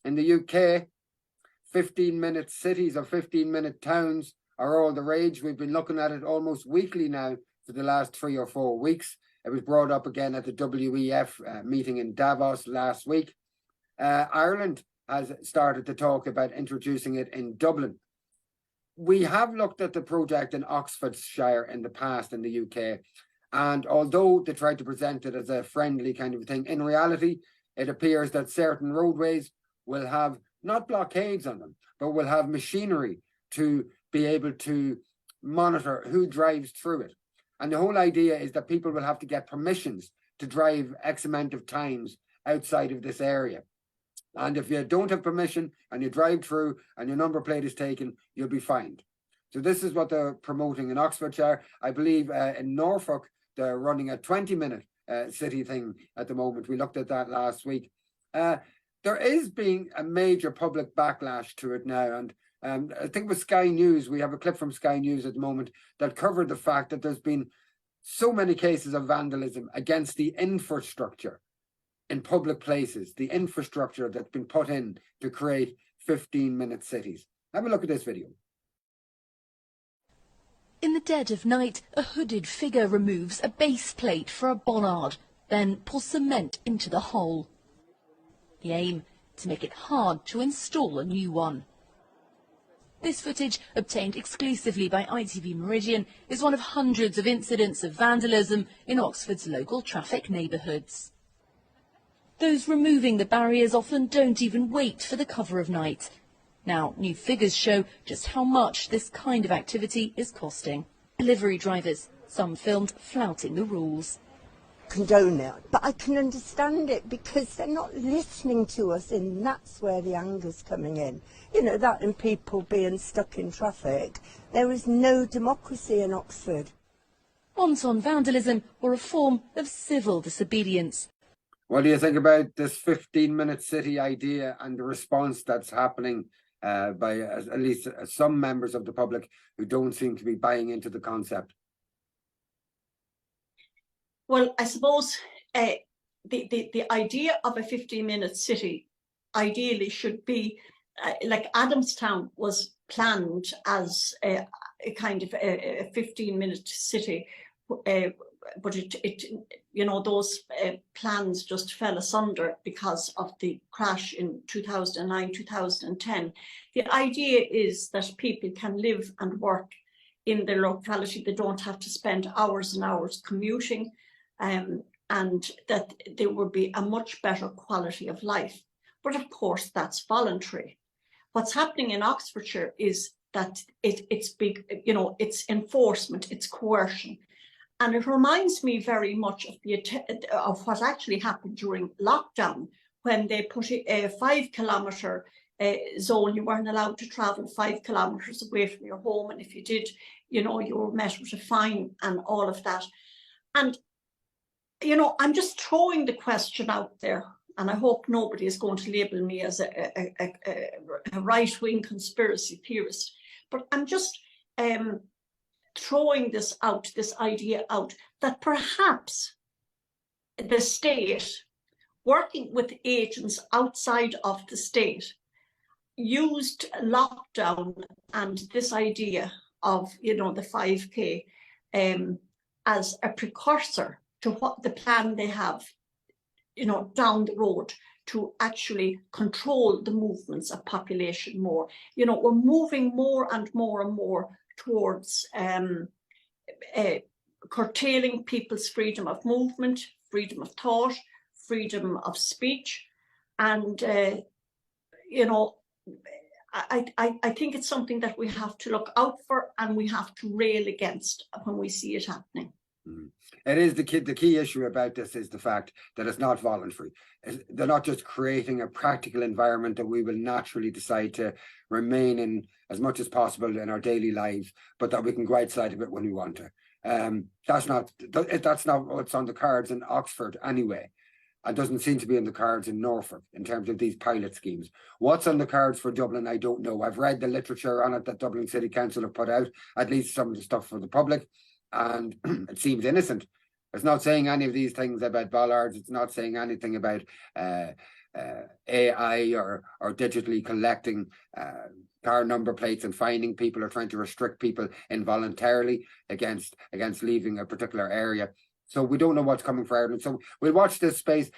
In the UK, 15-minute cities or 15-minute towns are all the rage. We've been looking at it almost weekly now for the last 3 or 4 weeks. It was brought up again at the WEF meeting in Davos last week. Ireland has started to talk about introducing it in Dublin. We have looked at the project in Oxfordshire in the past in the UK, and although they tried to present it as a friendly kind of thing, in reality, it appears that certain roadways will have not blockades on them, but will have machinery to be able to monitor who drives through it. And the whole idea is that people will have to get permissions to drive X amount of times outside of this area. And if you don't have permission and you drive through and your number plate is taken, you'll be fined. So this is what they're promoting in Oxfordshire. I believe in Norfolk, they're running a 20-minute city thing at the moment. We looked at that last week. There is being a major public backlash to it now. And I think with Sky News, we have a clip from Sky News at the moment that covered the fact that there's been so many cases of vandalism against the infrastructure in public places, the infrastructure that's been put in to create 15-minute cities. Have a look at this video. In the dead of night, a hooded figure removes a base plate for a bollard, then pours cement into the hole. The aim, to make it hard to install a new one. This footage, obtained exclusively by ITV Meridian, is one of hundreds of incidents of vandalism in Oxford's local traffic neighbourhoods. Those removing the barriers often don't even wait for the cover of night. Now, new figures show just how much this kind of activity is costing. Delivery drivers, some filmed flouting the rules. Condone it, but I can understand it because they're not listening to us, and that's where the anger's coming in. You know, that and people being stuck in traffic. There is no democracy in Oxford. Wanton vandalism or a form of civil disobedience. What do you think about this 15-minute city idea and the response that's happening by at least some members of the public who don't seem to be buying into the concept? Well, I suppose the idea of a 15-minute city ideally should be like Adamstown was planned as a kind of a 15-minute city, but it you know, those plans just fell asunder because of the crash in 2009, 2010. The idea is that people can live and work in their locality. They don't have to spend hours and hours commuting, and that there would be a much better quality of life. But of course, that's voluntary. What's happening in Oxfordshire is that it's big, you know, it's enforcement, it's coercion. And it reminds me very much of what actually happened during lockdown, when they put a 5-kilometre zone. You weren't allowed to travel 5 kilometres away from your home. And if you did, you know, you were met with a fine and all of that. And, you know, I'm just throwing the question out there, and I hope nobody is going to label me as a right-wing conspiracy theorist, but I'm just throwing this out, this idea out, that perhaps the state, working with agents outside of the state, used lockdown and this idea of, you know, the 5K as a precursor to what the plan they have, you know, down the road to actually control the movements of population more. You know, we're moving more and more and more towards curtailing people's freedom of movement, freedom of thought, freedom of speech. And, you know, I think it's something that we have to look out for and we have to rail against when we see it happening. It is the key issue about this is the fact that it's not voluntary. They're not just creating a practical environment that we will naturally decide to remain in as much as possible in our daily lives, but that we can go outside of it when we want to. That's not what's on the cards in Oxford anyway. It doesn't seem to be in the cards in Norfolk in terms of these pilot schemes. What's on the cards for Dublin, I don't know. I've read the literature on it that Dublin City Council have put out, at least some of the stuff for the public, and it seems innocent. It's not saying any of these things about bollards. It's not saying anything about AI or digitally collecting car number plates and finding people, or trying to restrict people involuntarily against leaving a particular area. So we don't know what's coming for Ireland. So we'll watch this space.